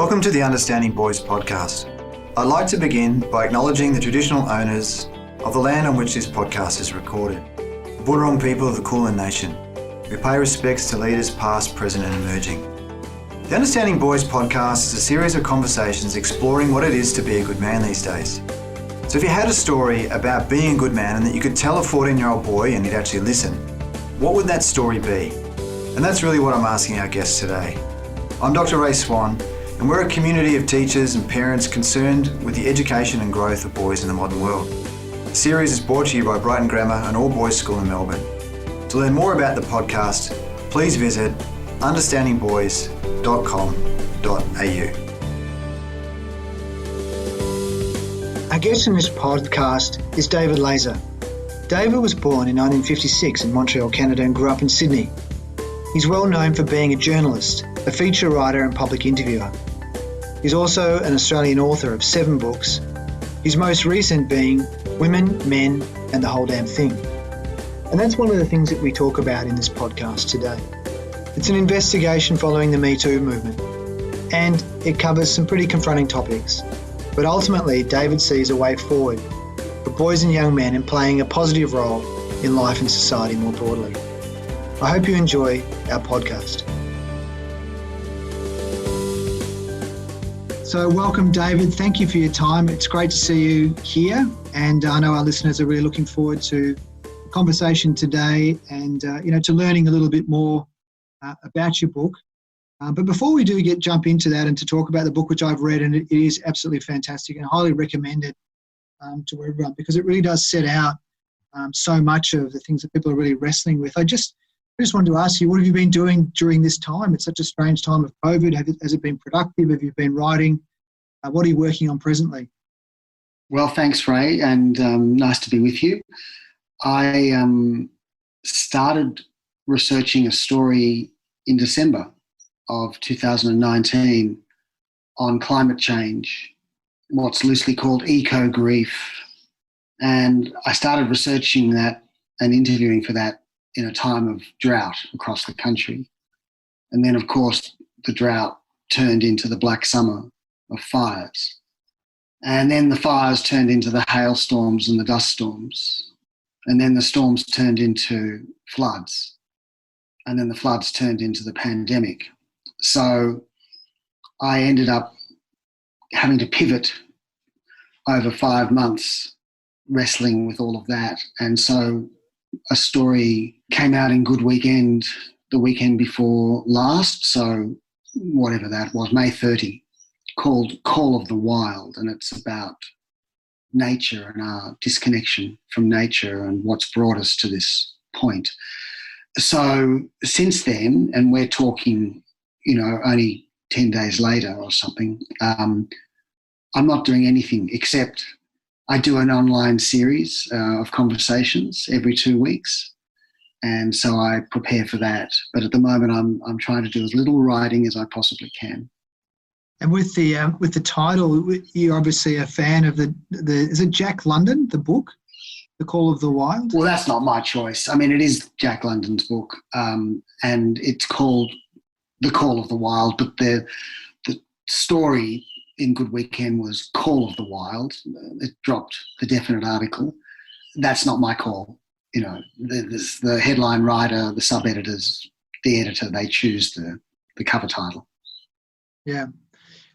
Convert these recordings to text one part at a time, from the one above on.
Welcome to the Understanding Boys podcast. I'd like to begin by acknowledging the traditional owners of the land on which this podcast is recorded, the Boonwurrung people of the Kulin Nation. We pay respects to leaders past, present and emerging. The Understanding Boys podcast is a series of conversations exploring what it is to be a good man these days. So if you had a story about being a good man and that you could tell a 14-year-old boy and he'd actually listen, what would that story be? And that's really what I'm asking our guests today. I'm Dr. Ray Swan, and we're a community of teachers and parents concerned with the education and growth of boys in the modern world. The series is brought to you by Brighton Grammar, an all-boys school in Melbourne. To learn more about the podcast, please visit understandingboys.com.au. Our guest in this podcast is David Laser. David was born in 1956 in Montreal, Canada, and grew up in Sydney. He's well known for being a journalist, a feature writer and public interviewer. He's also an Australian author of 7 books, his most recent being Women, Men and the Whole Damn Thing. And that's one of the things that we talk about in this podcast today. It's an investigation following the Me Too movement, and it covers some pretty confronting topics. But ultimately, David sees a way forward for boys and young men in playing a positive role in life and society more broadly. I hope you enjoy our podcast. So welcome, David. Thank you for your time. It's great to see you here. And I know our listeners are really looking forward to the conversation today and, to learning a little bit more about your book. But before we do jump into that and to talk about the book, which I've read, and it is absolutely fantastic and highly recommend it to everyone because it really does set out so much of the things that people are really wrestling with. I just wanted to ask you, what have you been doing during this time? It's such a strange time of COVID. Has it been productive? Have you been writing? What are you working on presently? Well, thanks, Ray, and nice to be with you. I started researching a story in December of 2019 on climate change, what's loosely called eco-grief. And I started researching that and interviewing for that in a time of drought across the country. And then, of course, the drought turned into the black summer of fires. And then the fires turned into the hailstorms and the dust storms. And then the storms turned into floods. And then the floods turned into the pandemic. So I ended up having to pivot over 5 months, wrestling with all of that. And so a story came out in Good Weekend the weekend before last, so whatever that was, May 30, called Call of the Wild, and it's about nature and our disconnection from nature and what's brought us to this point. So since then, and we're talking, only 10 days later or something, I'm not doing anything except I do an online series of conversations every 2 weeks, and so I prepare for that. But at the moment, I'm trying to do as little writing as I possibly can. And with the title, you're obviously a fan of the is it Jack London, the book, The Call of the Wild? Well, that's not my choice. I mean, it is Jack London's book, and it's called The Call of the Wild, but the story in Good Weekend was Call of the Wild. It dropped the definite article. That's not my call. The headline writer, the sub-editors, the editor, they choose the cover title. Yeah.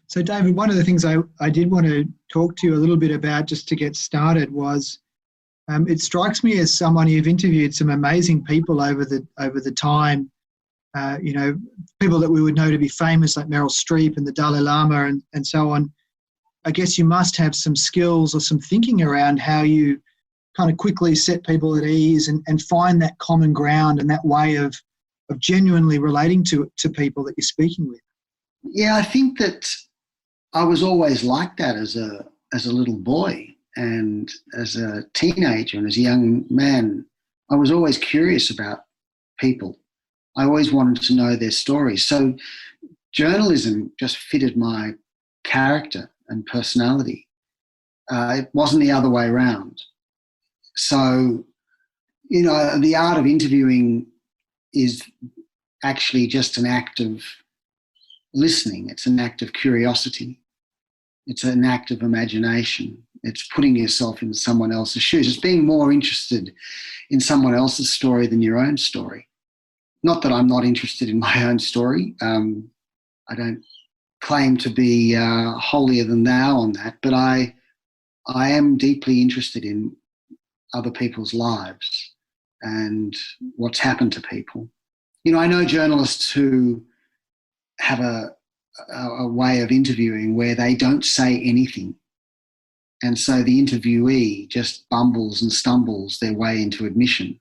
So, David, one of the things I did want to talk to you a little bit about just to get started was it strikes me as someone you've interviewed some amazing people over the time, people that we would know to be famous like Meryl Streep and the Dalai Lama and so on. I guess you must have some skills or some thinking around how you kind of quickly set people at ease and find that common ground and that way of genuinely relating to people that you're speaking with. Yeah, I think that I was always like that as a little boy and as a teenager and as a young man. I was always curious about people. I always wanted to know their stories. So journalism just fitted my character and personality. It wasn't the other way around. So, the art of interviewing is actually just an act of listening. It's an act of curiosity. It's an act of imagination. It's putting yourself in someone else's shoes. It's being more interested in someone else's story than your own story. Not that I'm not interested in my own story. I don't claim to be holier than thou on that, but I am deeply interested in other people's lives and what's happened to people. You know, I know journalists who have a way of interviewing where they don't say anything. And so the interviewee just bumbles and stumbles their way into admission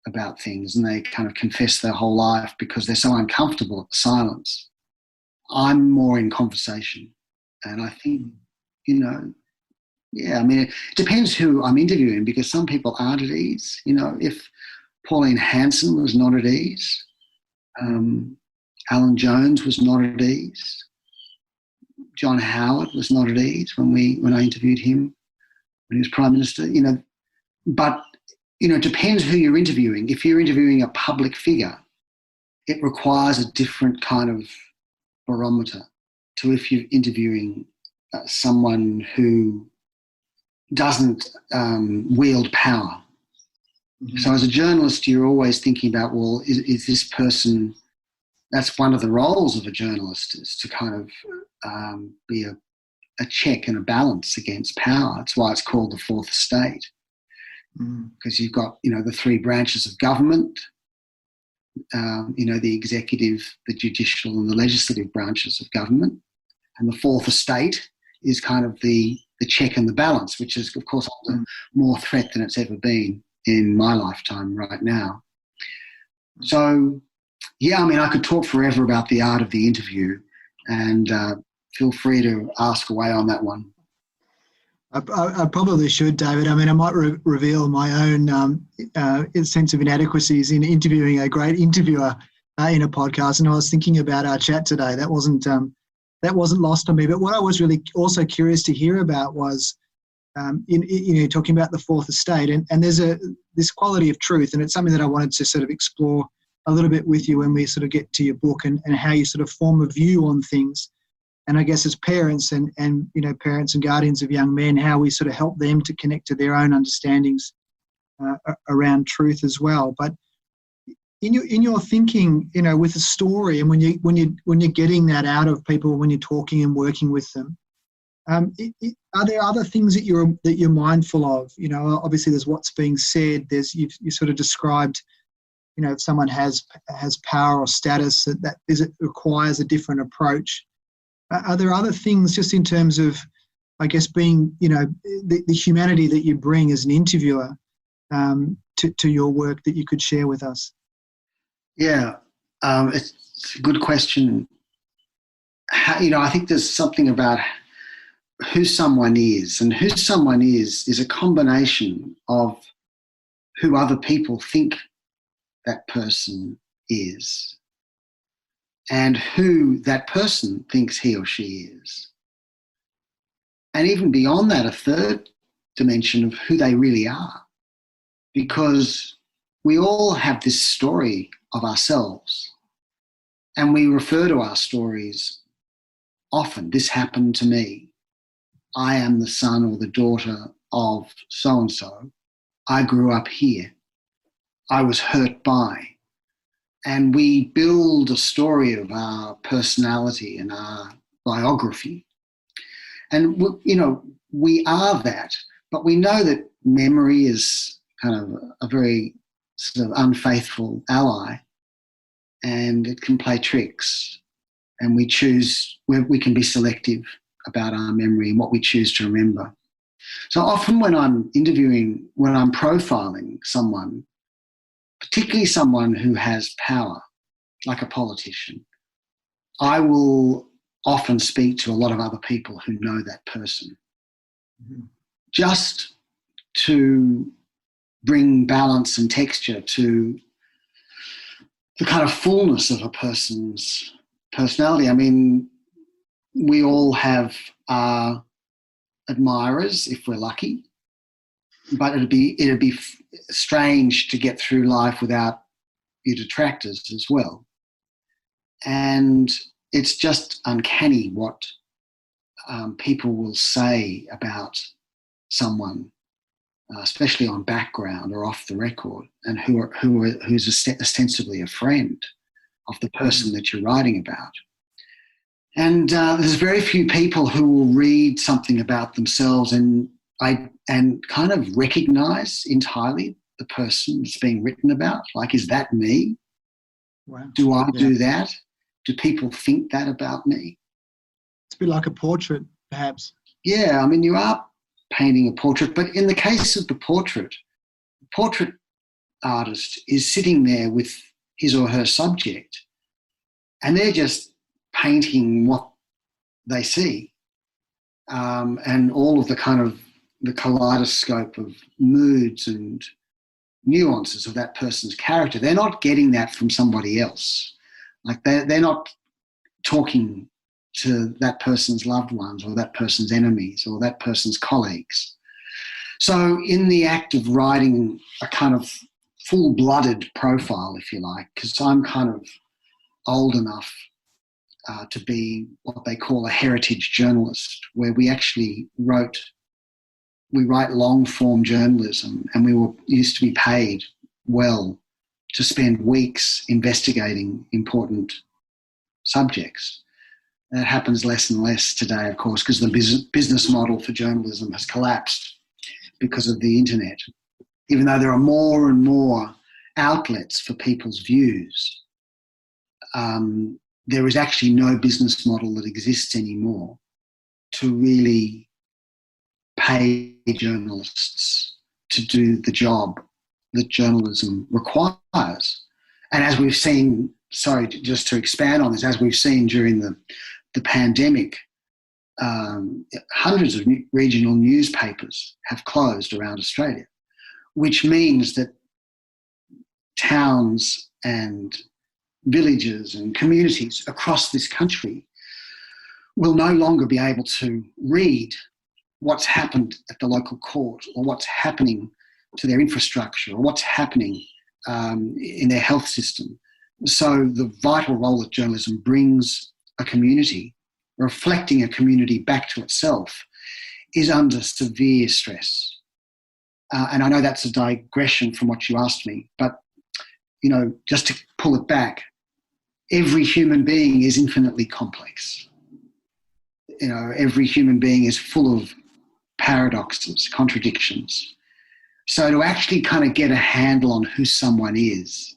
about things, and they kind of confess their whole life because they're so uncomfortable at the silence. I'm more in conversation. And I think, you know, yeah, I mean, it depends who I'm interviewing, because some people aren't at ease. You know, if Pauline Hanson was not at ease, Alan Jones was not at ease, John Howard was not at ease when I interviewed him when he was Prime Minister, you know. But, you know, it depends who you're interviewing. If you're interviewing a public figure, it requires a different kind of barometer to if you're interviewing someone who doesn't wield power. Mm-hmm. So as a journalist, you're always thinking about, well, is this person, that's one of the roles of a journalist, is to kind of be a check and a balance against power. That's why it's called the fourth estate, because you've got, you know, the three branches of government, you know, the executive, the judicial and the legislative branches of government. And the fourth estate is kind of the check and the balance, which is, of course, under more threat than it's ever been in my lifetime right now. So, yeah, I mean, I could talk forever about the art of the interview, and feel free to ask away on that one. I probably should, David. I mean, I might reveal my own sense of inadequacies in interviewing a great interviewer in a podcast. And I was thinking about our chat today. That wasn't lost on me. But what I was really also curious to hear about was, you know, talking about the fourth estate, and there's this quality of truth, and it's something that I wanted to sort of explore a little bit with you when we sort of get to your book and how you sort of form a view on things. And I guess as parents and you know, parents and guardians of young men, how we sort of help them to connect to their own understandings around truth as well. But in your thinking, you know, with a story, and when you're getting that out of people, when you're talking and working with them, are there other things that you're mindful of? You know, obviously there's what's being said. There's you sort of described, you know, if someone has power or status, that it requires a different approach. Are there other things, just in terms of, I guess, being, you know, the humanity that you bring as an interviewer to your work, that you could share with us? Yeah, it's a good question. You know, I think there's something about who someone is, and who someone is a combination of who other people think that person is and who that person thinks he or she is. And even beyond that, a third dimension of who they really are. Because we all have this story of ourselves, and we refer to our stories often. This happened to me. I am the son or the daughter of so-and-so. I grew up here. I was hurt by. And we build a story of our personality and our biography. And, you know, we are that, but we know that memory is kind of a very sort of unfaithful ally, and it can play tricks, and we can be selective about our memory and what we choose to remember. So often when I'm interviewing, when I'm profiling someone, particularly someone who has power, like a politician, I will often speak to a lot of other people who know that person, just to bring balance and texture to the kind of fullness of a person's personality. I mean, we all have our admirers if we're lucky, but it'd be strange to get through life without your detractors as well. And it's just uncanny what people will say about someone, especially on background or off the record, and who's ostensibly a friend of the person that you're writing about. And there's very few people who will read something about themselves and kind of recognise entirely the person that's being written about. Like, is that me? Wow. Do I do that? Do people think that about me? It's a bit like a portrait, perhaps. Yeah, I mean, you are painting a portrait, but in the case of the portrait artist is sitting there with his or her subject, and they're just painting what they see, and all of the kind of the kaleidoscope of moods and nuances of that person's character. They're not getting that from somebody else. Like they're not talking to that person's loved ones or that person's enemies or that person's colleagues. So in the act of writing a kind of full-blooded profile, if you like, because I'm kind of old enough to be what they call a heritage journalist, where we actually write long-form journalism, and we used to be paid well to spend weeks investigating important subjects. That happens less and less today, of course, because the business model for journalism has collapsed because of the internet. Even though there are more and more outlets for people's views, there is actually no business model that exists anymore to really pay journalists to do the job that journalism requires. And as we've seen, sorry, just to expand on this, as we've seen during the pandemic, hundreds of regional newspapers have closed around Australia, which means that towns and villages and communities across this country will no longer be able to read what's happened at the local court or what's happening to their infrastructure or what's happening in their health system. So the vital role that journalism brings a community, reflecting a community back to itself, is under severe stress. And I know that's a digression from what you asked me, but, you know, just to pull it back, every human being is infinitely complex. You know, every human being is full of paradoxes, contradictions. So to actually kind of get a handle on who someone is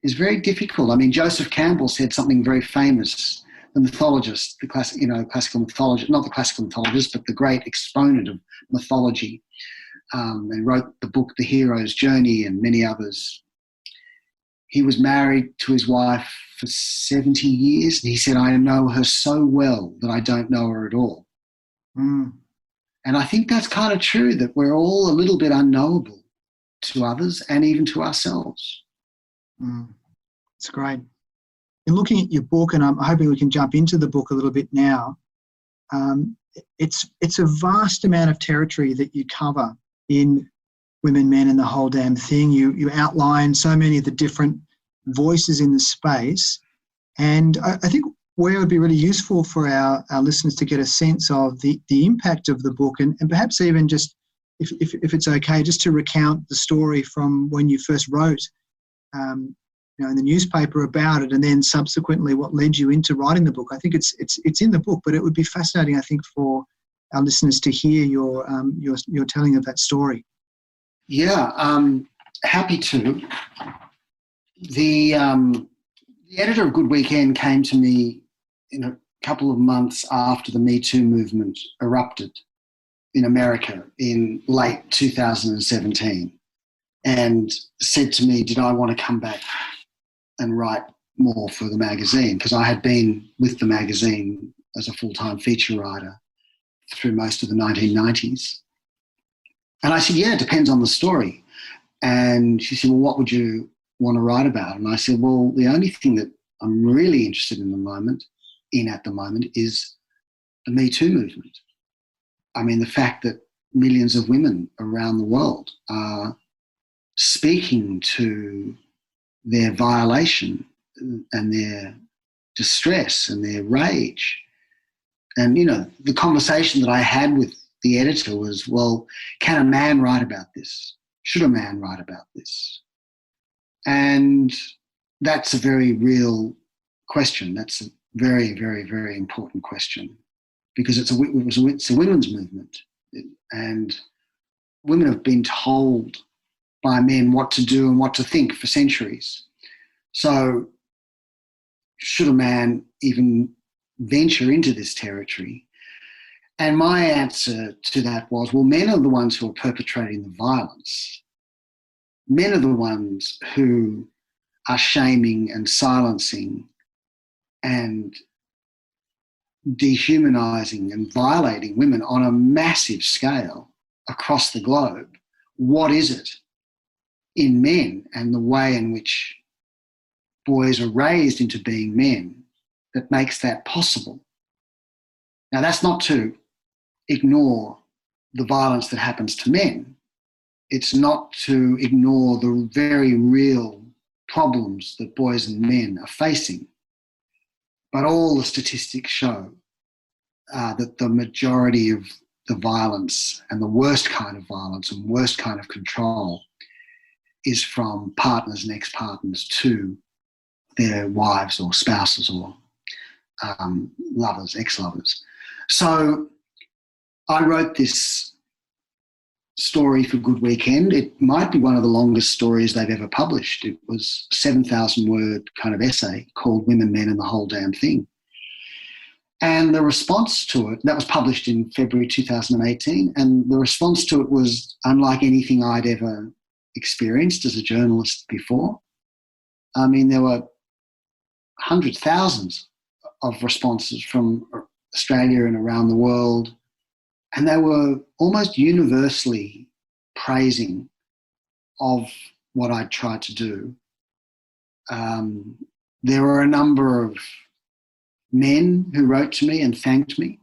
very difficult. I mean, Joseph Campbell said something very famous, the mythologist, classical mythologist, not the classical mythologist, but the great exponent of mythology, and wrote the book The Hero's Journey and many others. He was married to his wife for 70 years, and he said, "I know her so well that I don't know her at all." Mm. And I think that's kind of true, that we're all a little bit unknowable to others and even to ourselves. It's great. In looking at your book, and I'm hoping we can jump into the book a little bit now, it's a vast amount of territory that you cover in Women, Men and the Whole Damn Thing. You outline so many of the different voices in the space. And I think where it would be really useful for our listeners to get a sense of the impact of the book, and perhaps even just, if it's okay, just to recount the story from when you first wrote in the newspaper about it, and then subsequently what led you into writing the book. I think it's in the book, but it would be fascinating, I think, for our listeners to hear your telling of that story. Yeah, happy to. The editor of Good Weekend came to me in a couple of months after the Me Too movement erupted in America in late 2017, and said to me, did I want to come back and write more for the magazine? Because I had been with the magazine as a full-time feature writer through most of the 1990s. And I said, yeah, it depends on the story. And she said, well, what would you want to write about? And I said, well, the only thing that I'm really interested in at the moment is the Me Too movement. I mean, the fact that millions of women around the world are speaking to their violation and their distress and their rage. And, the conversation that I had with the editor was, well, can a man write about this? Should a man write about this? And that's a very real question. That's a very, very, very important question, because it's a women's movement, and women have been told by men what to do and what to think for centuries. So should a man even venture into this territory? And my answer to that was, well, men are the ones who are perpetrating the violence. Men are the ones who are shaming and silencing and dehumanizing and violating women on a massive scale across the globe. What is it in men and the way in which boys are raised into being men that makes that possible? Now, that's not to ignore the violence that happens to men. It's not to ignore the very real problems that boys and men are facing. But all the statistics show that the majority of the violence, and the worst kind of violence and worst kind of control, is from partners and ex-partners to their wives or spouses or lovers, ex-lovers. So I wrote this story for Good Weekend. It might be one of the longest stories they've ever published. It was a 7,000-word kind of essay called Women, Men and the Whole Damn Thing. And the response to it, that was published in February 2018, and the response to it was unlike anything I'd ever experienced as a journalist before. I mean, there were hundreds, thousands of responses from Australia and around the world, and they were almost universally praising of what I'd tried to do. There were a number of men who wrote to me and thanked me,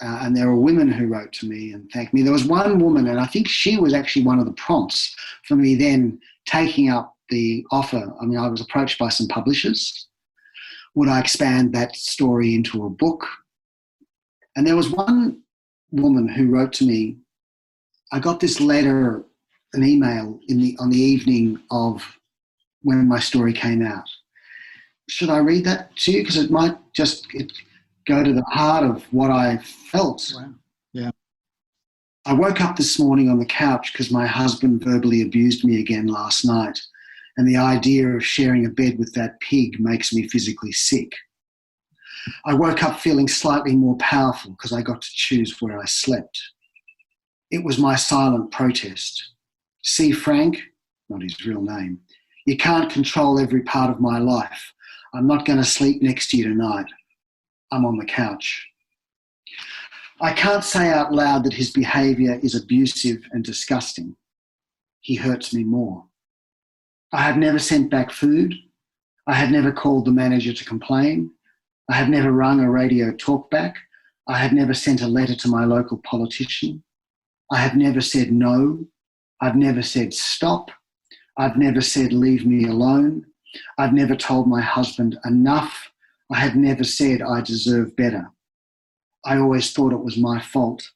and there were women who wrote to me and thanked me. There was one woman, and I think she was actually one of the prompts for me then taking up the offer. I mean, I was approached by some publishers. Would I expand that story into a book? And there was one woman who wrote to me. I got this letter, an email on the evening of when my story came out. Should I read that to you? Because it might just go to the heart of what I felt. Wow. Yeah. I woke up this morning on the couch because my husband verbally abused me again last night, and the idea of sharing a bed with that pig makes me physically sick. I woke up feeling slightly more powerful because I got to choose where I slept. It was my silent protest. See, Frank, not his real name, you can't control every part of my life. I'm not going to sleep next to you tonight. I'm on the couch. I can't say out loud that his behaviour is abusive and disgusting. He hurts me more. I have never sent back food. I have never called the manager to complain. I have never rung a radio talkback. I have never sent a letter to my local politician. I have never said no. I've never said stop. I've never said leave me alone. I've never told my husband enough. I have never said I deserve better. I always thought it was my fault.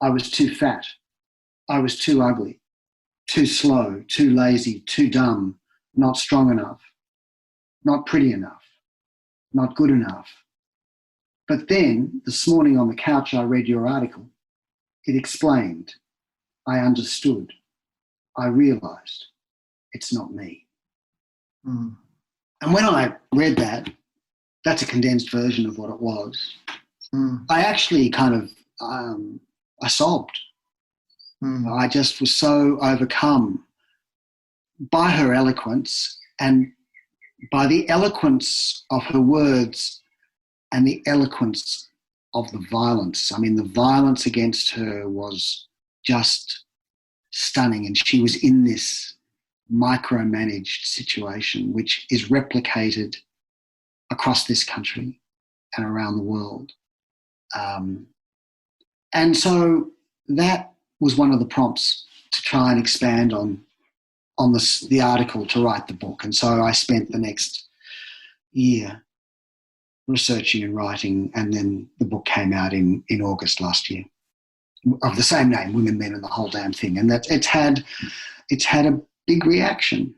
I was too fat. I was too ugly, too slow, too lazy, too dumb, not strong enough, not pretty enough, not good enough. But then, this morning on the couch, I read your article. It explained. I understood. I realised it's not me. Mm. And when I read that, that's a condensed version of what it was. Mm. I actually kind of, I sobbed. Mm. I just was so overcome by her eloquence and by the eloquence of her words and the eloquence of the violence. I mean, the violence against her was just stunning, and she was in this micromanaged situation which is replicated across this country and around the world. And so that was one of the prompts to try and expand on the article to write the book. And so I spent the next year researching and writing, and then the book came out in August last year of the same name, Women, Men and the Whole Damn Thing. And that it's had a big reaction.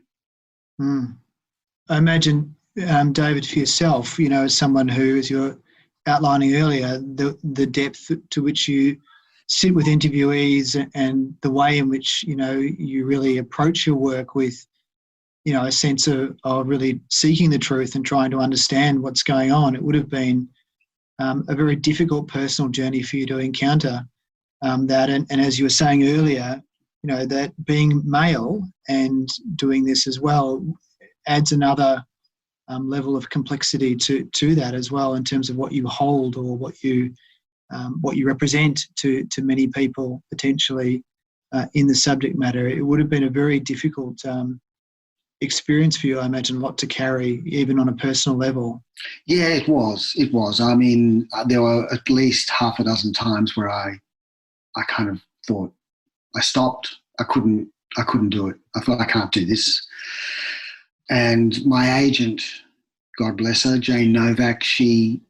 Mm. I imagine, David, for yourself, as someone who, as you're outlining earlier, the depth to which you sit with interviewees and the way in which, you really approach your work with, a sense of really seeking the truth and trying to understand what's going on. It would have been a very difficult personal journey for you to encounter that. And as you were saying earlier, that being male and doing this as well adds another level of complexity to that as well, in terms of what you hold or what you represent to many people potentially in the subject matter. It would have been a very difficult experience for you, I imagine, a lot to carry, even on a personal level. Yeah, it was. I mean, there were at least half a dozen times where I kind of thought, I stopped. I couldn't do it. I thought, I can't do this. And my agent, God bless her, Jane Novak, she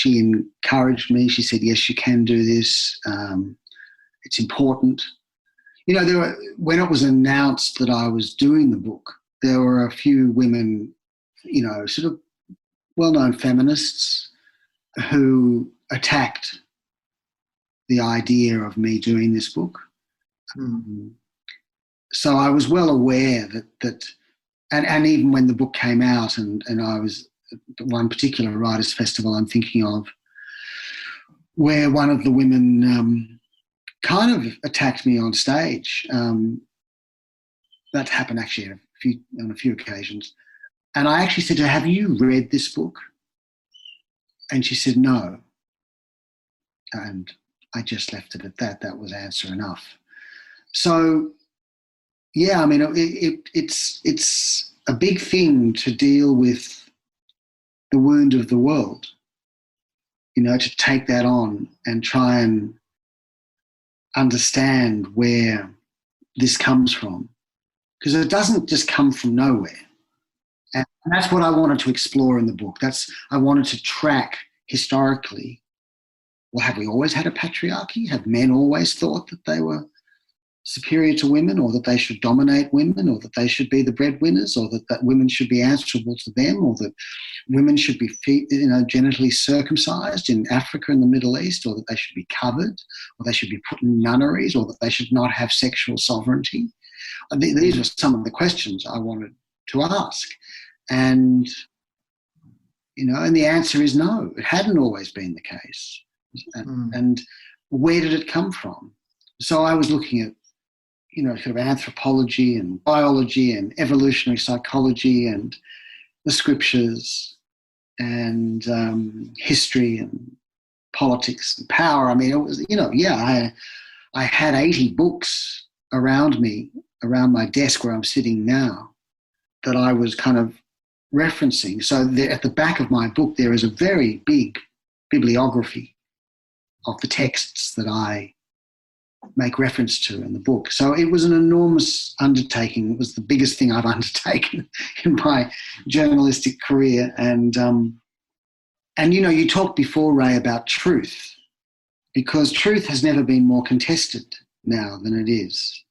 encouraged me. She said, yes, you can do this. It's important. When it was announced that I was doing the book, there were a few women, sort of well-known feminists who attacked the idea of me doing this book. So I was well aware that and even when the book came out and I was at one particular writers' festival I'm thinking of, where one of the women kind of attacked me on stage. That happened actually on a few occasions. And I actually said to her, have you read this book? And she said, no. And I just left it at that. That was answer enough. So, yeah, I mean, it's a big thing to deal with the wound of the world, to take that on and try and understand where this comes from. Because it doesn't just come from nowhere. And that's what I wanted to explore in the book. I wanted to track historically, well, have we always had a patriarchy? Have men always thought that they were superior to women, or that they should dominate women, or that they should be the breadwinners, or that women should be answerable to them, or that women should be genitally circumcised in Africa and the Middle East, or that they should be covered, or they should be put in nunneries, or that they should not have sexual sovereignty? These are some of the questions I wanted to ask. And, and the answer is no, it hadn't always been the case. And where did it come from? So I was looking at, sort of anthropology and biology and evolutionary psychology and the scriptures and history and politics and power. I mean, it was, I had 80 books around me, around my desk where I'm sitting now, that I was kind of referencing. So at the back of my book, there is a very big bibliography of the texts that I make reference to in the book. So it was an enormous undertaking. It was the biggest thing I've undertaken in my journalistic career. And you talked before, Ray, about truth, because truth has never been more contested now than it is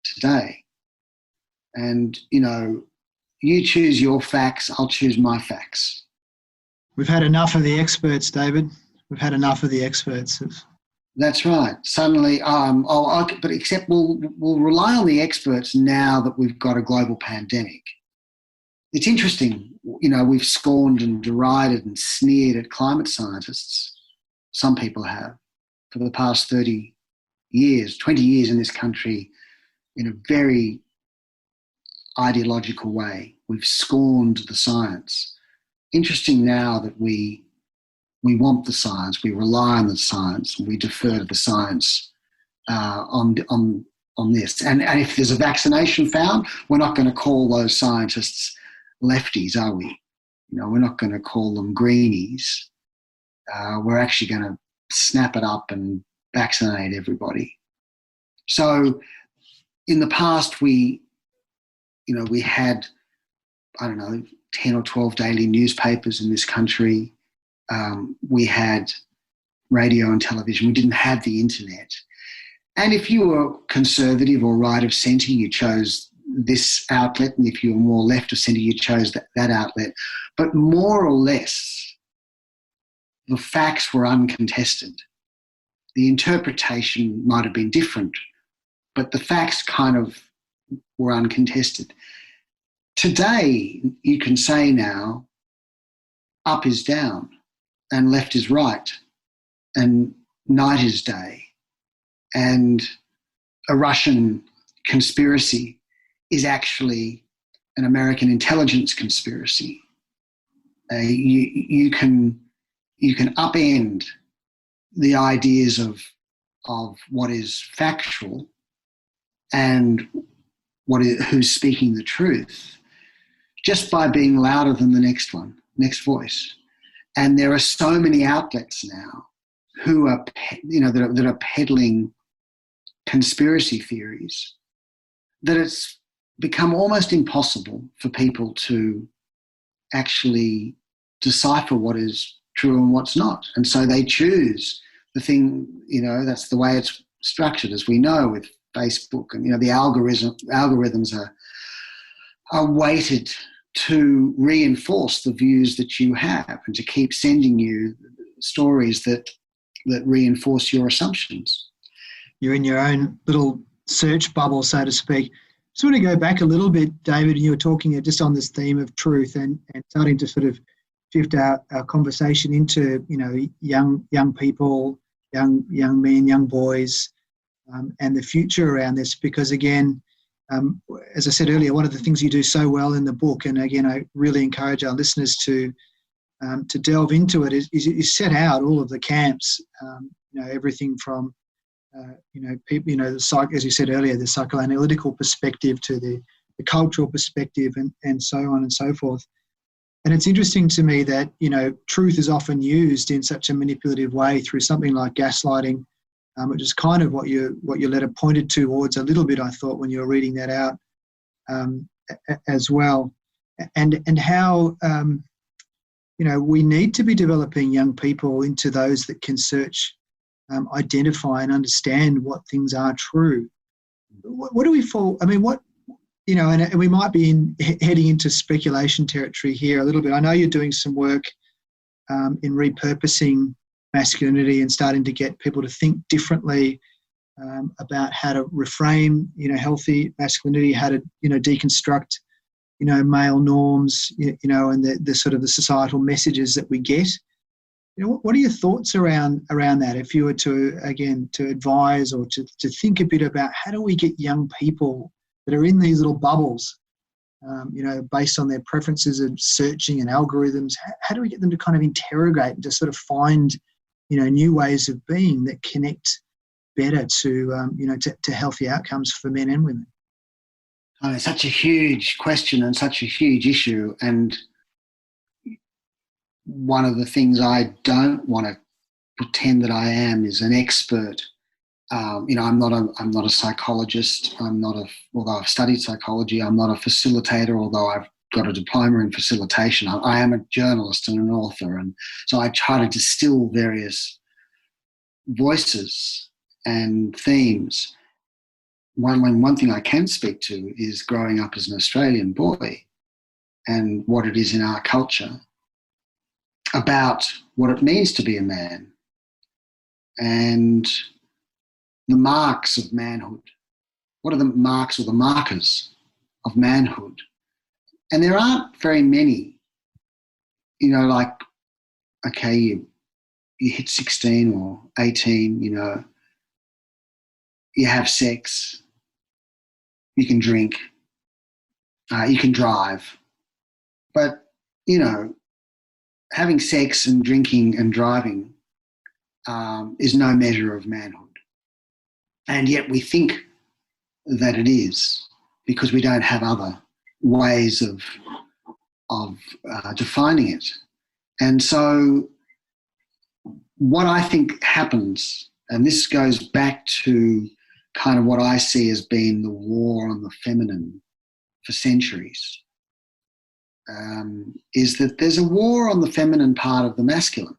today. And, you choose your facts, I'll choose my facts. We've had enough of the experts, David. We've had enough of the experts. That's right. Suddenly, but except we'll rely on the experts now that we've got a global pandemic. It's interesting, we've scorned and derided and sneered at climate scientists. Some people have, for the past 30 years, 20 years in this country, in a very ideological way. We've scorned the science. Interesting now that we want the science, we rely on the science, and we defer to the science on this. And if there's a vaccination found, we're not going to call those scientists lefties, are we? We're not going to call them greenies. We're actually going to snap it up and vaccinate everybody. So in the past, we had, 10 or 12 daily newspapers in this country. We had radio and television. We didn't have the internet. And if you were conservative or right of centre, you chose this outlet. And if you were more left of centre, you chose that outlet. But more or less, the facts were uncontested. The interpretation might have been different, but the facts kind of were uncontested. Today, you can say now, up is down and left is right and night is day. And a Russian conspiracy is actually an American intelligence conspiracy. You can upend the ideas of what is factual and who's speaking the truth just by being louder than the next voice. And there are so many outlets now who are, that are peddling conspiracy theories that it's become almost impossible for people to actually decipher what is true and what's not. And so they choose the thing, that's the way it's structured, as we know, with Facebook. And, the algorithms are weighted to reinforce the views that you have and to keep sending you stories that reinforce your assumptions. You're in your own little search bubble, so to speak. Just want to go back a little bit, David, and you were talking just on this theme of truth and starting to sort of shift our conversation into, young people, young men, young boys, and the future around this. Because again, as I said earlier, one of the things you do so well in the book, and again, I really encourage our listeners to delve into it, is you set out all of the camps, everything from people, as you said earlier, the psychoanalytical perspective to the cultural perspective and so on and so forth. And it's interesting to me that, truth is often used in such a manipulative way through something like gaslighting, which is kind of what your letter pointed towards a little bit, I thought, when you were reading that out as well. And how, we need to be developing young people into those that can search, identify and understand what things are true. What do we fall? I mean, and we might be heading into speculation territory here a little bit. I know you're doing some work in repurposing masculinity and starting to get people to think differently about how to reframe, healthy masculinity, how to, deconstruct, male norms, and the sort of the societal messages that we get. What are your thoughts around that? If you were to advise or to think a bit about how do we get young people that are in these little bubbles, based on their preferences of searching and algorithms, how do we get them to kind of interrogate and to sort of find, new ways of being that connect better to healthy outcomes for men and women? Oh, it's such a huge question and such a huge issue. And one of the things I don't want to pretend that I am is an expert. I'm not a psychologist. Although I've studied psychology, I'm not a facilitator, although I've got a diploma in facilitation. I am a journalist and an author. And so I try to distill various voices and themes. One thing I can speak to is growing up as an Australian boy and what it is in our culture about what it means to be a man and the marks of manhood. What are the marks or the markers of manhood? And there aren't very many, okay, you hit 16 or 18, you have sex, you can drink, you can drive. But, having sex and drinking and driving is no measure of manhood. And yet we think that it is because we don't have other ways of defining it. And so what I think happens, and this goes back to kind of what I see as being the war on the feminine for centuries, is that there's a war on the feminine part of the masculine.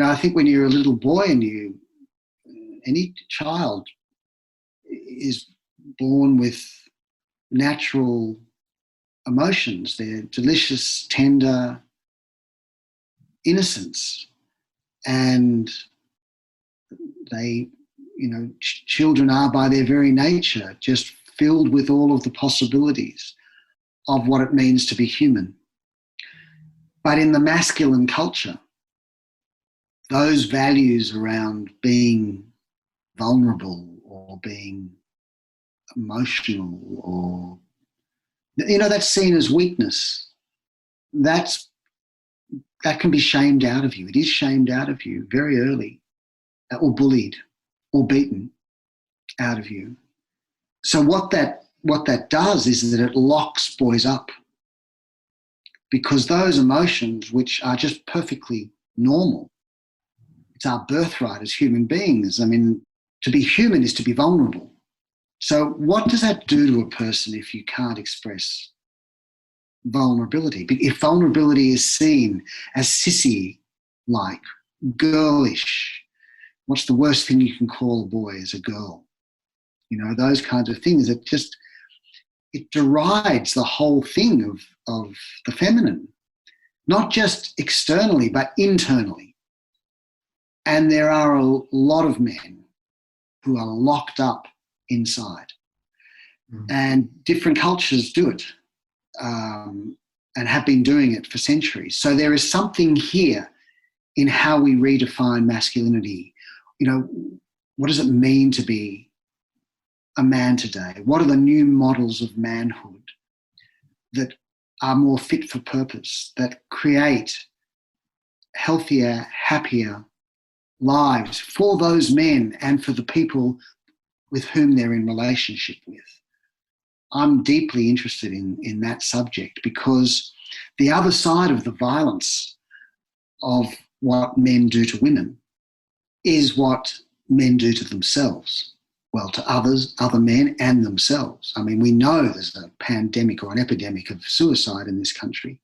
I think when you're a little boy and any child is born with natural emotions, they're delicious, tender innocence, and they, children are by their very nature just filled with all of the possibilities of what it means to be human. But in the masculine culture, those values around being vulnerable or being emotional or, that's seen as weakness. That can be shamed out of you. It is shamed out of you very early, or bullied or beaten out of you. So what that does is that it locks boys up, because those emotions, which are just perfectly normal, it's our birthright as human beings. I mean, to be human is to be vulnerable. So what does that do to a person if you can't express vulnerability? If vulnerability is seen as sissy-like, girlish, what's the worst thing you can call a boy is a girl? Those kinds of things. It derides the whole thing of the feminine, not just externally, but internally. And there are a lot of men who are locked up inside. And different cultures do it, and have been doing it for centuries. So there is something here in how we redefine masculinity. What does it mean to be a man today? What are the new models of manhood that are more fit for purpose, that create healthier, happier lives for those men and for the people with whom they're in relationship with? I'm deeply interested in that subject, because the other side of the violence of what men do to women is what men do to themselves. Well, to other men and themselves. I mean, we know there's a pandemic or an epidemic of suicide in this country.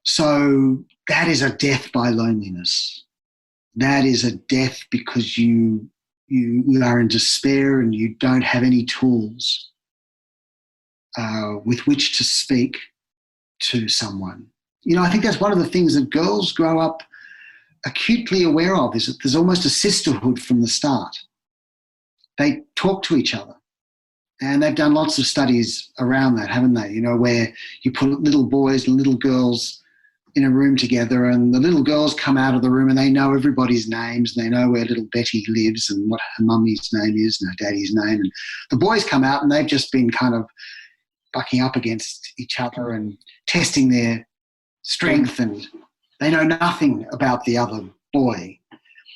So that is a death by loneliness. That is a death because you are in despair and you don't have any tools with which to speak to someone. I think that's one of the things that girls grow up acutely aware of, is that there's almost a sisterhood from the start. They talk to each other. And they've done lots of studies around that, haven't they? Where you put little boys and little girls in a room together, and the little girls come out of the room and they know everybody's names, and they know where little Betty lives and what her mummy's name is and her daddy's name. And the boys come out and they've just been kind of bucking up against each other and testing their strength, and they know nothing about the other boy.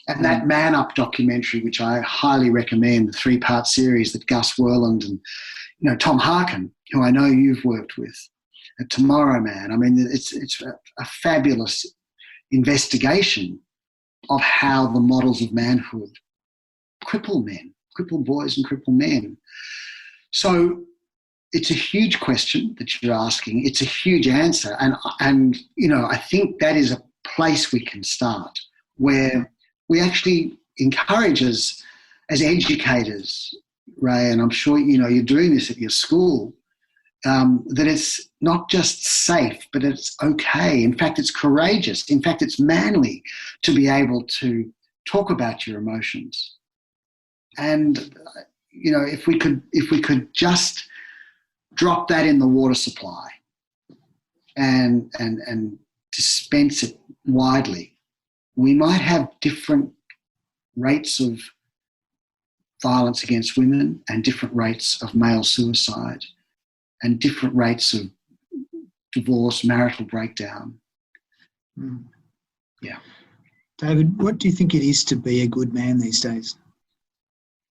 And that Man Up documentary, which I highly recommend, the 3-part series that Gus Worland and Tom Harkin, who I know you've worked with, at Tomorrow Man. I mean, it's a fabulous investigation of how the models of manhood cripple men, cripple boys and cripple men. So it's a huge question that you're asking. It's a huge answer. And I think that is a place we can start, where we actually encourage as educators, Ray, and I'm sure you're doing this at your school, that it's not just safe, but it's okay. In fact, it's courageous. In fact, it's manly to be able to talk about your emotions. And if we could just drop that in the water supply and dispense it widely, we might have different rates of violence against women and different rates of male suicide and different rates of divorce, marital breakdown. Yeah. David, what do you think it is to be a good man these days?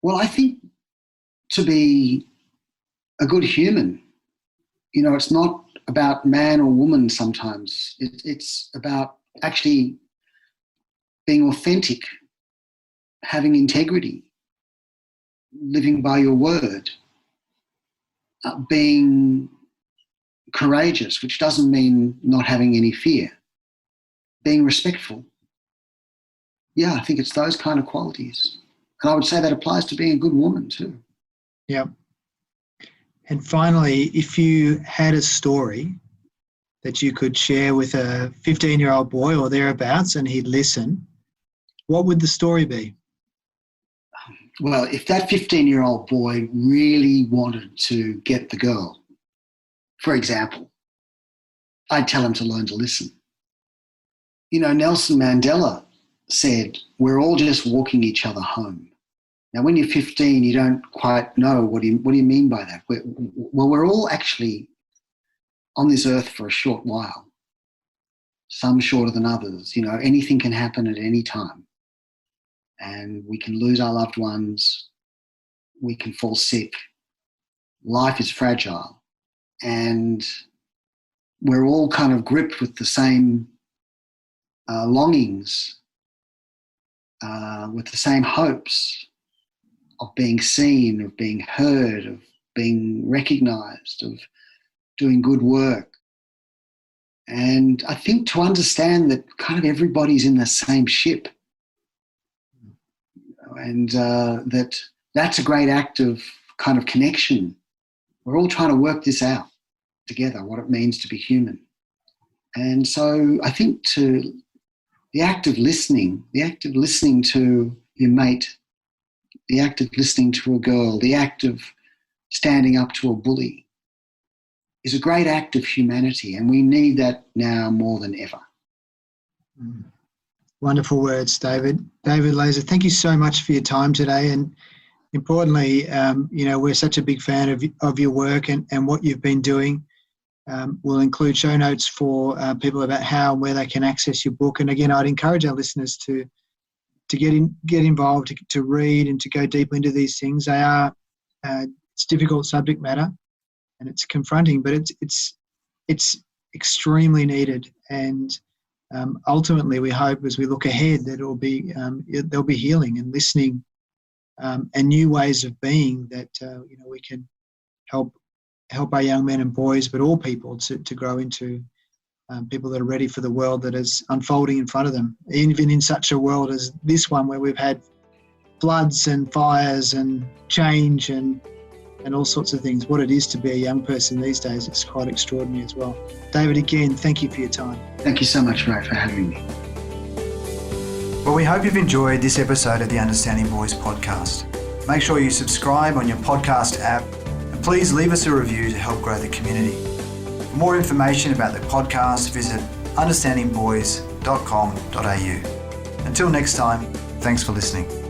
Well, I think to be a good human, it's not about man or woman sometimes. It's about actually being authentic, having integrity, living by your word, being courageous, which doesn't mean not having any fear, being respectful, yeah, I think it's those kind of qualities. And I would say that applies to being a good woman too. Yep. And finally, if you had a story that you could share with a 15-year-old boy or thereabouts and he'd listen, what would the story be? Well, if that 15-year-old boy really wanted to get the girl, for example, I'd tell him to learn to listen. You know, Nelson Mandela said, we're all just walking each other home. Now, when you're 15, you don't quite know what do you mean by that? We're all actually on this earth for a short while, some shorter than others. You know, anything can happen at any time. And we can lose our loved ones. We can fall sick. Life is fragile. And we're all kind of gripped with the same longings, with the same hopes of being seen, of being heard, of being recognized, of doing good work. And I think to understand that kind of everybody's in the same ship, and that's a great act of kind of connection. We're all trying to work this out together, what it means to be human. And so I think to the act of listening to your mate, the act of listening to a girl, the act of standing up to a bully is a great act of humanity, and we need that now more than ever. Wonderful words, David. David Laser, thank you so much for your time today. And importantly, we're such a big fan of your work and what you've been doing. We'll include show notes for people about how and where they can access your book. And again, I'd encourage our listeners to get involved, to read and to go deeply into these things. They are it's difficult subject matter and it's confronting, but it's extremely needed. And ultimately, we hope as we look ahead that there'll be healing and listening and new ways of being that we can help our young men and boys, but all people to grow into people that are ready for the world that is unfolding in front of them, even in such a world as this one where we've had floods and fires and change and all sorts of things. What it is to be a young person these days, it's quite extraordinary as well. David, again, thank you for your time. Thank you so much, Ray, for having me. Well, we hope you've enjoyed this episode of the Understanding Boys podcast. Make sure you subscribe on your podcast app and please leave us a review to help grow the community. For more information about the podcast, visit understandingboys.com.au. Until next time, thanks for listening.